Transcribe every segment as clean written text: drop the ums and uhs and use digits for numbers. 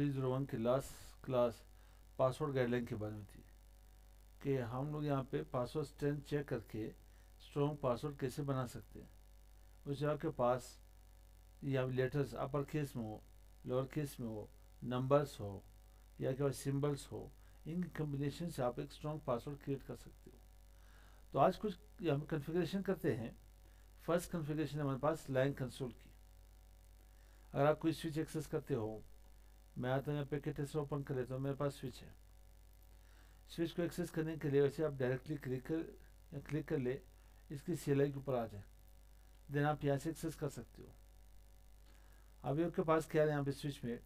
301 की last class password guideline के बारे में थी कि हम लोग यहाँ पे पासवर्ड स्ट्रेंथ चेक करके स्ट्रॉन्ग पासवर्ड कैसे बना सकते हैं। उसे आपके पास या लेटर्स अपर केस में हो, लोअर केस में हो, नंबर्स हो या क्या सिंबल्स हो, इन कम्बिनेशन से आप एक स्ट्रॉन्ग पासवर्ड क्रिएट कर सकते हो। तो आज कुछ हम कन्फिग्रेशन करते हैं। फर्स्ट कन्फिग्रेशन है हमारे पास लाइन कंसोल की। अगर आप कोई स्विच एक्सेस करते हो, मैं आता हूँ यहाँ पैकेट टेस्टर ओपन कर लेता हूँ, मेरे पास स्विच है। स्विच को एक्सेस करने के लिए वैसे आप डायरेक्टली क्लिक कर ले, इसकी CLI के ऊपर आ जाए, देन आप यहाँ से एक्सेस कर सकते हो। अभी आपके पास क्या है यहाँ पे स्विच में,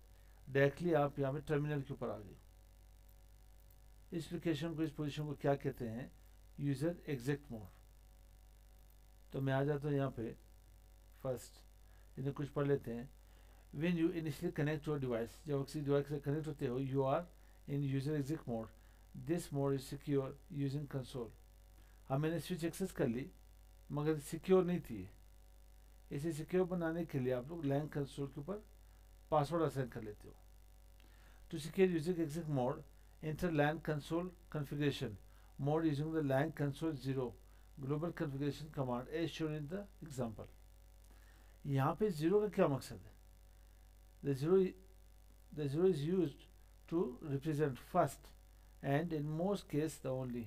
डायरेक्टली आप यहाँ पे टर्मिनल के ऊपर आ गए। इस लोकेशन को, इस पोजीशन को क्या कहते हैं, यूजर एग्जिट मोड। तो मैं आ जाता हूँ यहाँ पे, फर्स्ट इन्हें कुछ पढ़ लेते हैं। When you initially connect your device, जब किसी डिवाइस से कनेक्ट होते हो, you are in user exit mode. This mode is secure using console. अब मैंने स्विच एक्सेस कर ली मगर सिक्योर नहीं थी। इसे सिक्योर बनाने के लिए आप लोग लैन कंसोल के ऊपर पासवर्ड असाइन कर लेते हो। To secure user exit mode, enter LAN console configuration mode using the LAN console 0 global configuration command as shown in the example. यहाँ पे 0 का क्या मकसद है? The zero is used to represent first and in most case the only.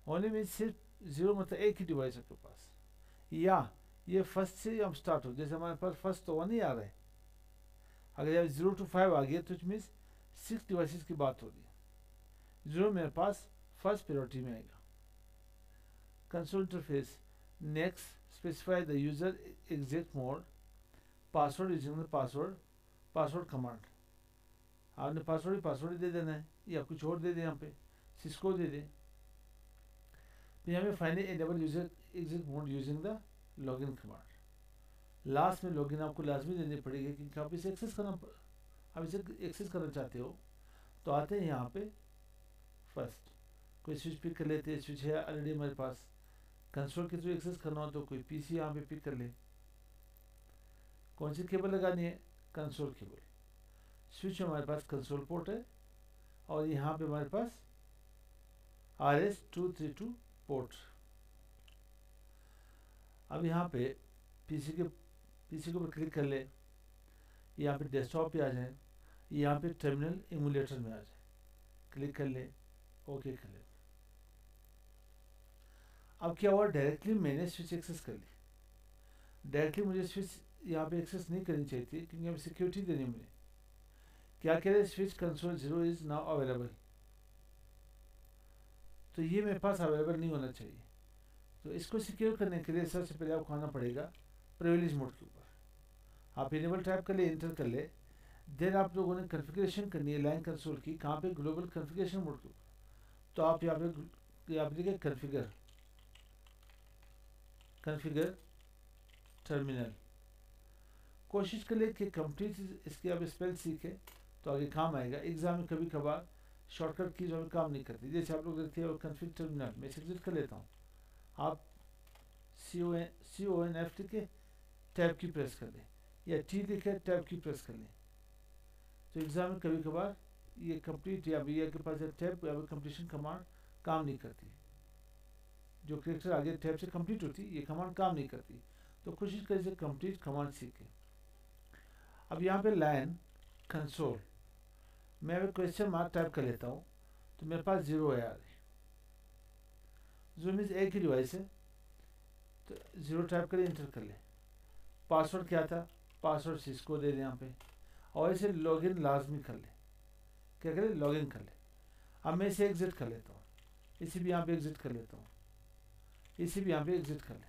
Only means सिर्फ 0 मतलब एक ही device है आपके पास, या ये फर्स्ट से हम स्टार्ट हो, जैसे हमारे पास फर्स्ट तो 1 ही आ रहा है। अगर यहाँ 0 to 5 आ गया तो इट मीन्स 6 डिवाइसेस की बात हो रही है। 0 मेरे पास फर्स्ट प्रायोरिटी में आएगा। Console interface next specify the user exit mode password using the password command. आपने पासवर्ड ही दे देना है या कुछ और दे दें, यहाँ पे सिस्को दे दें। फिर यहाँ पे finally enable user exit mode using the login command. Last में लॉगिन आपको लाजमी देनी पड़ेगी क्योंकि आप इसे एक्सेस करना चाहते हो। तो आते हैं यहाँ पे फर्स्ट कोई स्विच पिक कर लेते हैं। स्विच है ऑलरेडी हमारे पास, कंसोल के थ्रू एक्सेस करना हो तो कोई PC यहाँ पे पिक कर ले। कौन सी केबल लगानी है, कंसोल केबल। स्विच हमारे पास कंसोल पोर्ट है और यहाँ पे हमारे पास RS232 पोर्ट। अब यहाँ पे PC के ऊपर क्लिक कर ले, यहाँ पे डेस्कटॉप पे आ जाए, यहाँ पे टर्मिनल इमुलेटर में आ जाए, क्लिक कर ले, ओके कर ले। अब क्या हुआ, डायरेक्टली मैंने स्विच एक्सेस कर ली। डायरेक्टली मुझे स्विच यहाँ पे एक्सेस नहीं करनी चाहिए थी क्योंकि अभी सिक्योरिटी देनी मुझे। क्या कह रहे, switch console 0 is now available. तो ये मेरे पास अवेलेबल नहीं होना चाहिए। तो इसको सिक्योर करने के लिए सबसे पहले आपको आना पड़ेगा प्रिविलेज मोड के ऊपर। आप इनेबल टाइप कर ले, एंटर कर ले, देन आप लोगों ने कॉन्फ़िगरेशन करनी है लाइन कंसोल की। कहाँ पे, ग्लोबल कॉन्फ़िगरेशन मोड के ऊपर। तो आप यहाँ पे लिखे कॉन्फ़िगर टर्मिनल। कोशिश कर ले कि कंप्लीट इसके आप स्पेल सीखे तो आगे काम आएगा। एग्जाम में कभी कभार शॉर्टकट कीज हमें काम नहीं करती। जैसे आप लोग देखते हैं कॉन्फ़िगर टर्मिनल, मैं एग्जिट कर लेता हूँ। आप CONF के टैब की प्रेस कर लें या T लिखे टैब की प्रेस कर लें। तो एग्जाम में कभी कभार ये कंप्लीट या BA के पास टैब या कंप्लीशन कमांड काम नहीं करती। जो कैरेक्टर आगे टैब से कंप्लीट होती ये कमांड काम नहीं करती। तो कोशिश करिए कंप्लीट कमांड सीखें। अब यहाँ पे लाइन कंसोल मैं अभी क्वेश्चन मार्क टाइप कर लेता हूँ तो मेरे पास 0 है यार। 0 मीन्स एक ही डिवाइस है, तो 0 टाइप कर एंटर कर ले। पासवर्ड क्या था, पासवर्ड सिस्को दे दें यहाँ पे और इसे लॉगिन लाजमी कर ले। क्या करें, लॉगिन कर ले। अब मैं इसे एग्जिट कर लेता हूँ, इसी भी यहाँ पे एग्जिट कर लेता हूँ, इसी भी यहाँ पे एग्जिट कर ले।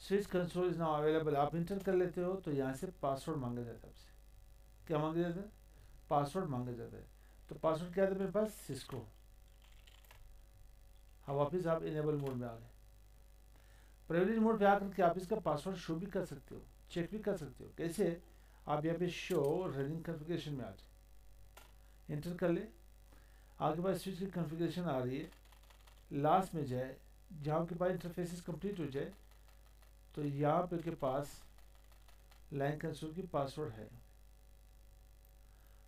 Switch console is now available. आप इंटर कर लेते हो तो यहाँ से पासवर्ड मांगा जाता है आपसे। क्या मांगा जाता है, पासवर्ड मांगा जाता है। तो पासवर्ड क्या था मेरे पास, सिस्को। अब वापिस आप इनेबल मोड में आ गए। प्रिविलेज मोड पे आकर के आप इसका पासवर्ड शो भी कर सकते हो, चेक भी कर सकते हो। कैसे, आप यहाँ पे शो रनिंग कॉन्फ़िगरेशन में आ जाए, एंटर कर ले। आपके पास स्विच की कॉन्फ़िगरेशन आ रही है, लास्ट में जाए जहाँ आपके पास इंटरफेसेस कंप्लीट हो जाए तो यहाँ पे के पास लाइन कंसोल की पासवर्ड है।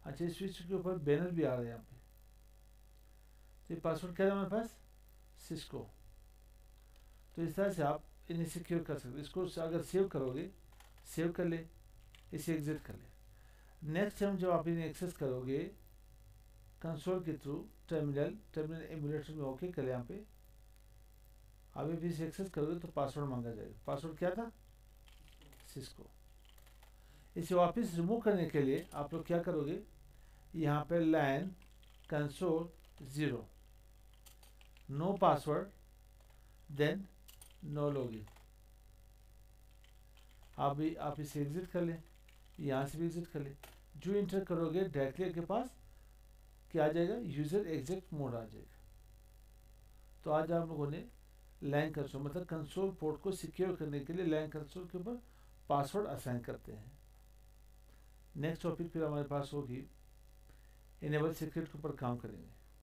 अच्छा, इस स्विच के ऊपर बैनर भी आ रहा है यहाँ पे। तो ये पासवर्ड क्या है हमारे पास, सिस्को। तो इस तरह से आप इन्हें सिक्योर कर सकते। इसको अगर सेव करोगे, सेव कर ले, इसे एग्जिट कर ले। नेक्स्ट टाइम जब आप इन्हें एक्सेस करोगे कंसोल के थ्रू, टर्मिनल एमुलेटर में ओके कर ले, यहाँ पे अभी भी इसे एक्सेस करोगे तो पासवर्ड मांगा जाएगा। पासवर्ड क्या था, सिस्को। इसे वापस रिमूव करने के लिए आप लोग क्या करोगे, यहाँ पे LAN console 0, no password, then no login. आप इसे एग्जिट कर लें, यहाँ से भी एग्जिट कर लें। जो इंटर करोगे डायरेक्टली आपके पास क्या आ जाएगा, यूजर एग्जिट मोड आ जाएगा। तो आज आप लोगों ने लैन कंसोल मतलब कंसोल पोर्ट को सिक्योर करने के लिए लैन कंसोल के ऊपर पासवर्ड असाइन करते हैं। नेक्स्ट टॉपिक फिर हमारे पास होगी इनेबल सीक्रेट के ऊपर काम करेंगे।